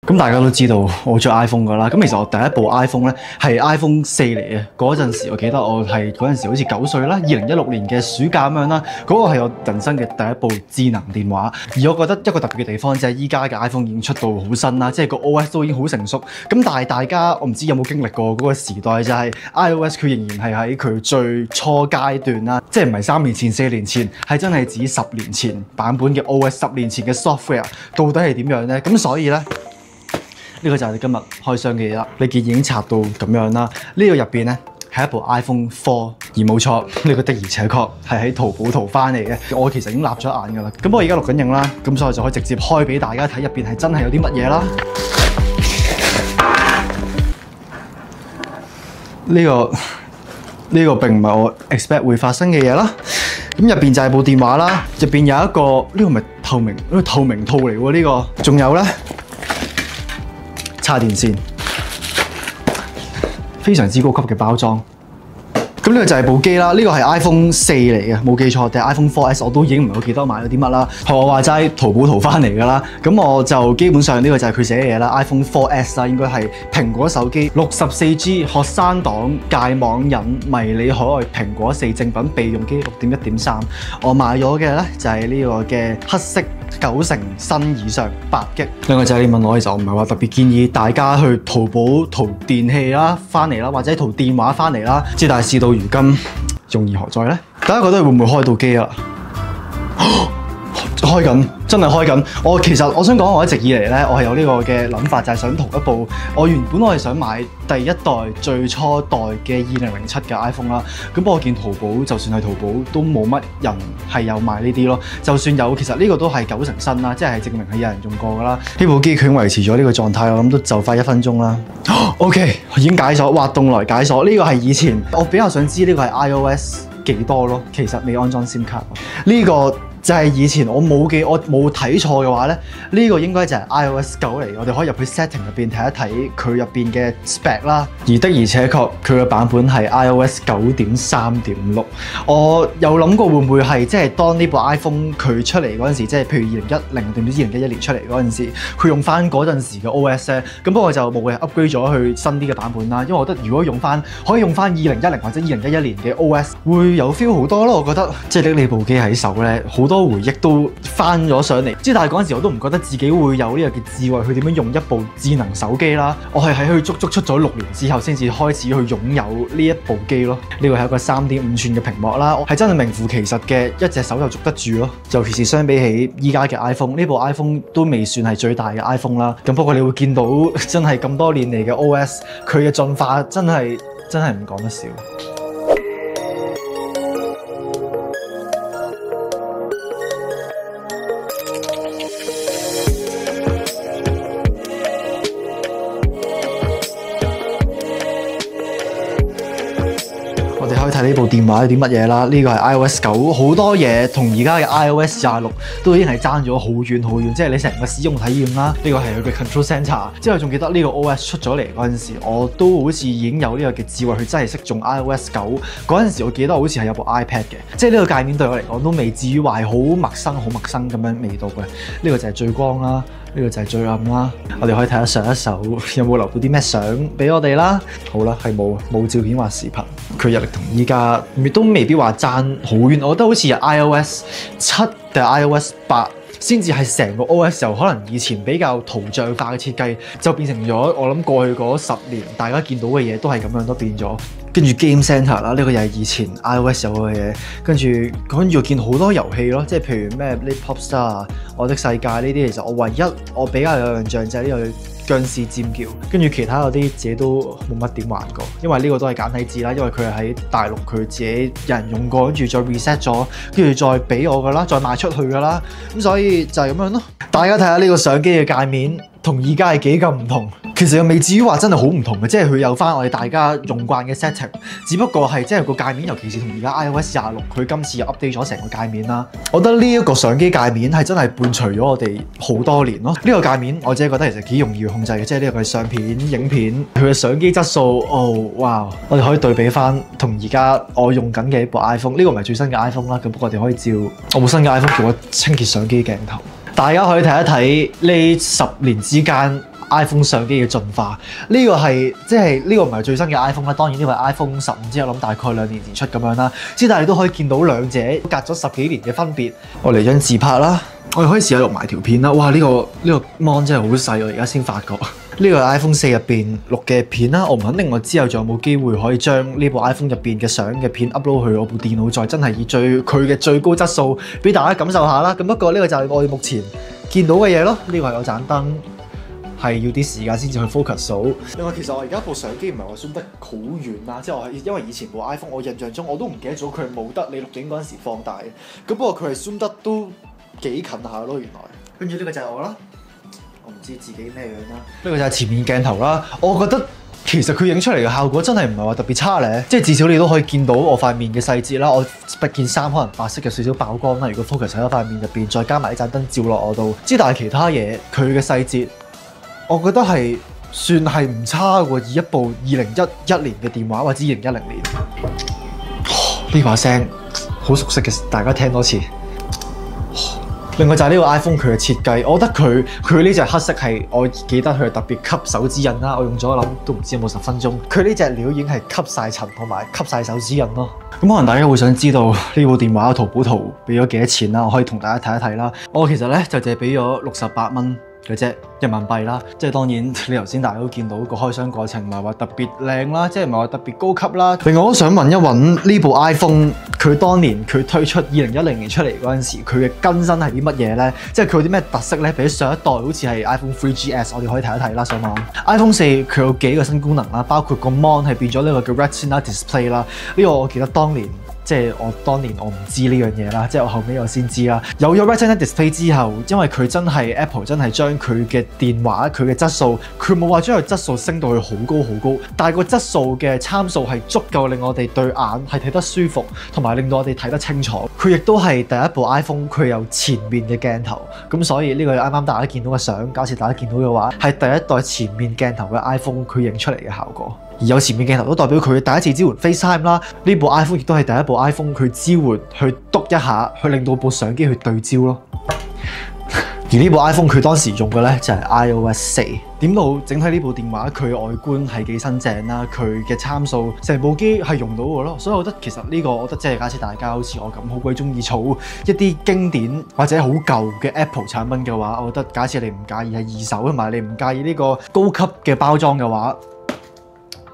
咁大家都知道我中意 iPhone 噶啦，咁其實我第一部 iPhone 咧係 iPhone 4嚟嘅。嗰陣時我記得我係嗰陣時好似9歲啦，2016年嘅暑假咁樣啦。嗰個係我人生嘅第一部智能電話。而我覺得一個特別嘅地方就係依家嘅 iPhone 已經出到好新啦，即係個 OS 都已經好成熟。咁但係大家我唔知有冇經歷過嗰個時代，就係 iOS 佢仍然係喺佢最初階段啦，即係唔係3年前、4年前，係真係指10年前版本嘅 OS，10年前嘅 software 到底係點樣呢？咁所以呢。呢個就係你今日開箱嘅嘢啦，你見已經拆到咁樣啦。呢個入邊咧係一部 iPhone 4，而冇錯，呢個的而且確係喺淘寶淘翻嚟嘅。我其實已經立咗眼㗎啦。咁我而家錄緊影啦，咁所以就可以直接開俾大家睇入邊係真係有啲乜嘢啦。呢個並唔係我 expect 會發生嘅嘢啦。咁入邊就係部電話啦，入邊有一個呢個咪透明套嚟喎，呢個仲有咧。插電線，非常之高級嘅包裝。咁呢個就係部機啦，呢個係 iPhone 4嚟嘅，冇記錯定係 iPhone 4S， 我都已經唔係好記得買咗啲乜啦。學我話齋，淘寶淘翻嚟㗎啦。咁我就基本上呢個就係佢寫嘅嘢啦 ，iPhone 4S 啦，應該係蘋果手機64G 學生黨戒網癮迷你可愛蘋果4正品備用機 6.1.3。我買咗嘅咧就係呢個嘅黑色。9成新以上8GB。兩個仔你問我，其實我唔係話特別建議大家去淘寶淘電器啦翻嚟啦，或者淘電話翻嚟啦。即係但係事到如今，用意何在呢？大家覺得會唔會開到機啊？開緊，真係開緊。其實我想講，我一直以嚟咧，我係有呢個嘅諗法，就係想同一部原本我係想買第一代最初代嘅2007嘅 iPhone 啦。咁不過我見淘寶，就算係淘寶都冇乜人係有賣呢啲咯。就算有，其實呢個都係9成新啦，即係證明係有人用過㗎啦。呢部機佢維持咗呢個狀態，我諗都就快1分鐘啦。OK， 已經解鎖，滑動來解鎖。呢個係以前我比較想知呢個係 iOS 幾多咯。其實未安裝 SIM 卡。呢個就係以前我冇睇錯嘅話咧，呢個應該就係 iOS 9嚟。我哋可以入去 setting 入邊睇一睇佢入邊嘅 spec 啦。而的而且確佢嘅版本係 iOS 9.3.6。我有諗過會唔會係即係當呢部 iPhone 佢出嚟嗰陣時，即係譬如2010定唔知2011年出嚟嗰陣時，佢用翻嗰陣時嘅 OS 咧。咁不過就冇嘅 upgrade 咗去新啲嘅版本啦。因為我覺得如果可以用翻2010或者2011年嘅 OS， 會有 feel 好多咯。我覺得即係拎你部機喺手咧，好多回憶都翻咗上嚟，即係但係嗰陣時我都唔覺得自己會有呢個嘅智慧去點樣用一部智能手機啦。我係喺佢足足出咗6年之後先至開始去擁有呢一部機咯。呢個係一個3.5寸嘅屏幕啦，係真係名副其實嘅一隻手就捉得住咯。尤其是相比起依家嘅 iPhone， 呢部 iPhone 都未算係最大嘅 iPhone 啦。咁不過你會見到真係咁多年嚟嘅 OS， 佢嘅進化真係唔講得笑。我哋可以睇呢部電話有啲乜嘢啦？呢個係 iOS 9，好多嘢同而家嘅 iOS 26都已經係爭咗好遠好遠，即係你成個使用體驗啦。呢個係佢嘅 Control Center。之後仲記得呢個 OS 出咗嚟嗰陣時，我都好似已經有呢個嘅智慧，佢真係識用 iOS 9。嗰陣時我記得我好似係有部 iPad 嘅，即係呢個界面對我嚟講都未至於話係好陌生咁樣味道嘅。呢個就係最光啦。呢個就係最暗啦，我哋可以睇下上一手有冇留到啲咩相俾我哋啦。好啦，係冇照片或視頻，佢日曆同依家都未必話爭好遠。我覺得好似係 iOS 7定係 iOS 8先至係成個 OS 由可能以前比較圖像化嘅設計，就變成咗我諗過去嗰10年大家見到嘅嘢都係咁樣都變咗。跟住 Game Center 啦，呢個又係以前 iOS 有嘅嘢。跟住見好多遊戲咯，即係譬如咩《Popstar》啊、《我的世界》呢啲，其實我比較有印象就係呢個僵屍尖叫。跟住其他嗰啲自己都冇乜點玩過，因為呢個都係簡體字啦，因為佢係喺大陸佢自己有人用過，跟住再 reset 咗，跟住再俾我噶啦，再賣出去噶啦。咁所以就係咁樣咯。大家睇下呢個相機嘅界面同而家係幾咁唔同。其實又未至於話真係好唔同嘅，即係佢有翻我哋大家用慣嘅 setting， 只不過係即係個界面，尤其是同而家 iOS 26，佢今次又 update 咗成個界面啦。我覺得呢一個相機界面係真係伴隨咗我哋好多年咯。呢個界面我自己覺得其實幾容易控制嘅，即係呢個係相片、影片，佢嘅相機質素，哇！我哋可以對比翻同而家我用緊嘅一部 iPhone， 呢個唔係最新嘅 iPhone 啦，咁不過我哋可以照我部新嘅 iPhone 叫我清潔相機鏡頭。大家可以睇一睇呢10年之間 iPhone 相機嘅進化。呢個係即係呢個唔係最新嘅 iPhone 啦，當然呢個係 iPhone 15之後諗大概2年前出咁樣啦。但係你都可以見到兩者隔咗10幾年嘅分別。我嚟張自拍啦，我哋可以試下錄埋條片啦。哇！呢個 mon 真係好細，我而家先發覺。呢個係 iPhone 4入邊錄嘅片啦，我唔肯定我之後仲有冇機會可以將呢部 iPhone 入邊嘅相嘅片 upload 去我部電腦，再真係以佢嘅最高質素俾大家感受下啦。咁不過呢個就係我哋目前見到嘅嘢咯。呢個係有盞燈，係要啲時間先至去 focus 到。另外其實我而家部相機唔係話 zoom 得好遠啦，即係我係因為以前部 iPhone 我印象中我都唔記得咗佢係冇得你錄影嗰陣時放大嘅。咁不過佢係 zoom 得都幾近下咯，原來。跟住呢個就係我啦。我唔知自己咩樣啦，呢個就係前面鏡頭啦。我覺得其實佢影出嚟嘅效果真係唔係話特別差咧，即係至少你都可以見到我塊面嘅細節啦。我件衫可能白色有少少爆光啦，如果 focus 喺我塊面入邊，再加埋呢盞燈照落我度，但係其他嘢佢嘅細節，我覺得係算係唔差喎。以一部2011年嘅電話或者2010年，呢把聲好熟悉嘅，大家聽多次。另外就係呢個 iPhone 佢嘅設計，我覺得佢呢隻黑色係我記得佢係特別吸手指印啦。我用咗諗都唔知有冇10分鐘，佢呢隻料已經係吸晒塵同埋吸晒手指印咯。咁可能大家會想知道呢部電話淘寶圖俾咗幾多錢啦？我可以同大家睇一睇啦。我其實咧就淨係俾咗68蚊嘅啫，人民幣啦。即係當然你頭先大家都見到個開箱過程唔係話特別靚啦，即係唔係話特別高級啦。另外我都想問一問呢部 iPhone， 佢當年佢推出2010年出嚟嗰陣時，佢嘅更新係啲乜嘢咧？即係佢有啲咩特色咧？比上一代好似係 iPhone 3GS， 我哋可以睇一睇啦。上網 iPhone 4佢有幾個新功能啦，包括個 mon 係變咗呢個叫 Retina Display 啦。呢個我記得當年。即係我當年我唔知呢樣嘢啦，即係我後尾我先知啦。有咗 Retina Display 之後，因為佢真係 Apple 真係將佢嘅電話佢嘅質素，佢冇話將佢質素升到去好高好高，但係個質素嘅參數係足夠令我哋對眼係睇得舒服，同埋令到我哋睇得清楚。佢亦都係第一部 iPhone 佢有前面嘅鏡頭，咁所以呢個啱啱大家見到嘅相，假設大家見到嘅話，係第一代前面鏡頭嘅 iPhone 佢影出嚟嘅效果。而有前面鏡頭都代表佢第一次支援 FaceTime 啦。呢部 iPhone 亦都係第一部 iPhone 佢支援去篤一下，去令到部相機去對焦咯。而呢部 iPhone 佢當時用嘅咧就係 iOS 4。點到整體呢部電話佢外觀係幾新淨啦，佢嘅參數成部機係用到嘅咯。所以我覺得其實呢個我覺得即係假設大家好似我咁好鬼中意儲一啲經典或者好舊嘅 Apple 產品嘅話，我覺得假設你唔介意係二手同埋你唔介意呢個高級嘅包裝嘅話，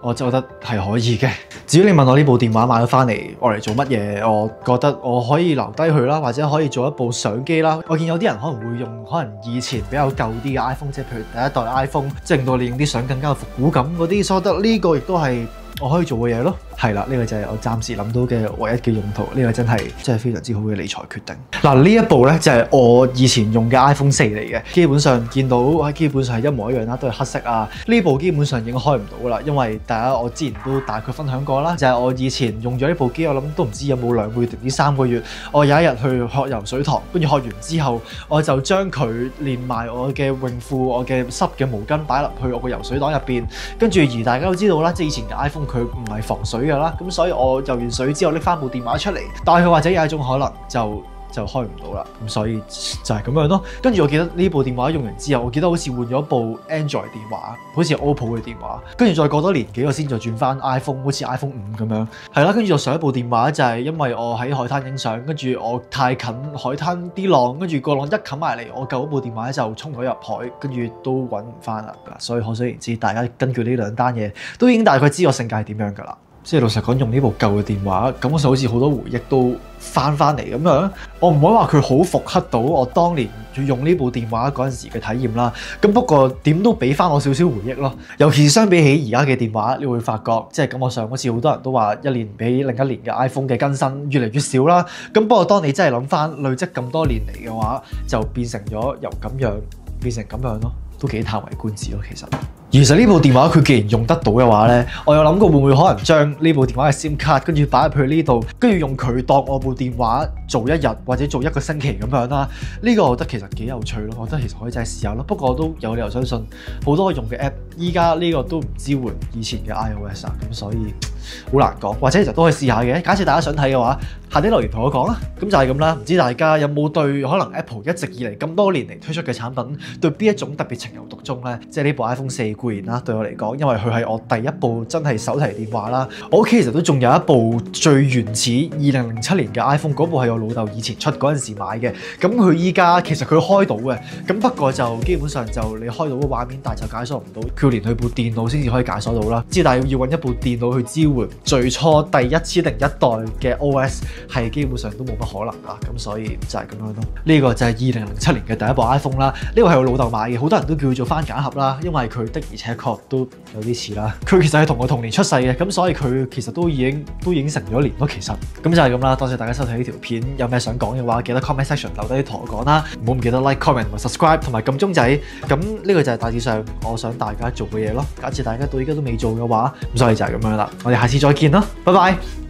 我就覺得係可以嘅。至於你問我呢部電話買咗翻嚟，我嚟做乜嘢？我覺得我可以留低佢啦，或者可以做一部相機啦。我見有啲人可能會用可能以前比較舊啲嘅 iPhone， 即係譬如第一代 iPhone， 即係令到你影啲相更加有復古感嗰啲，所以我覺得呢個亦都係我可以做嘅嘢咯。係啦，呢個就係我暫時諗到嘅唯一嘅用途。呢個真係非常之好嘅理財決定。嗱，呢一部咧就係我以前用嘅 iPhone 4嚟嘅，基本上見到基本上係一模一樣啦，都係黑色啊。呢部基本上已經開唔到啦，因為我之前都大概分享過啦，就係我以前用咗呢部機，我諗都唔知有冇2個月定唔知3個月。我有一日去學游水堂，跟住學完之後，我就將佢連埋我嘅泳褲、我嘅濕嘅毛巾擺入去我個游水袋入邊。跟住而大家都知道啦，即係以前嘅 iPhone 佢唔係防水㗎啦，咁所以我游完水之後拎翻部電話出嚟，但係佢或者有一種可能就開唔到啦，咁所以就係咁樣咯。跟住我記得呢部電話用完之後，我記得好似換咗部 Android 電話，好似 OPPO 嘅電話。跟住再過多年幾，我先再轉翻 iPhone， 好似 iPhone 5咁樣。係啦，跟住就上一部電話就係因為我喺海灘影相，跟住我太近海灘啲浪，跟住個浪一冚埋嚟，我舊嗰部電話就衝咗入海，跟住都揾唔翻啦。所以可想而知，大家根據呢兩單嘢都已經大概知我性格係點樣㗎啦。即係老實講，用呢部舊嘅電話，咁我就好似好多回憶都翻嚟咁樣。我唔可以話佢好復刻到我當年用呢部電話嗰陣時嘅體驗啦。咁不過點都俾翻我少少回憶咯。尤其是相比起而家嘅電話，你會發覺即係感覺上好似好多人都話一年比另一年嘅 iPhone 嘅更新越嚟越少啦。咁不過當你真係諗翻累積咁多年嚟嘅話，就變成咗由咁樣變成咁樣咯，都幾嘆為觀止咯。其實呢部電話佢既然用得到嘅話咧，我有諗過會唔會可能將呢部電話嘅 SIM 卡跟住擺入去呢度，跟住用佢當我部電話做1日或者做1個星期咁樣啦。呢個我覺得其實幾有趣咯，我覺得其實可以真係試下咯。不過我都有理由相信好多用嘅 app 依家呢個都唔支援以前嘅 iOS 啊，咁所以好難講。或者其實都可以試下嘅。假設大家想睇嘅話，下啲留言同我講啦。咁就係咁啦。唔知大家有冇對可能 Apple 一直以嚟咁多年嚟推出嘅產品對邊一種特別情有獨鍾呢？即係呢部 iPhone 4固然啦，對我嚟講，因為佢係我第一部真係手提電話啦。我屋企其實都仲有一部最原始2007年嘅 iPhone， 嗰部係我老豆以前出嗰陣時買嘅。咁佢依家其實佢開到嘅，咁不過就基本上就你開到個畫面，但係就解鎖唔到。佢連佢部電腦先至可以解鎖到啦。之但係要揾一部電腦去支援最初第一次定一代嘅 OS， 係基本上都冇乜可能啦。咁所以就係咁樣咯。呢個就係2007年嘅第一部 iPhone 啦。呢個係我老豆買嘅，好多人都叫做翻揀盒啦，因為佢的而且確都有啲似啦。佢其實係同我同年出世嘅，咁所以佢其實都已經成咗年咯。其實咁就係咁啦。多謝大家收睇呢條片，有咩想講嘅話，記得 comment section 留低同我講啦。唔好唔記得 like、comment 同埋 subscribe 同埋撳鐘仔。咁呢個就係大致上我想大家做嘅嘢咯。假設大家到依家都未做嘅話，咁所以就係咁樣啦。我哋下次再見啦，拜拜。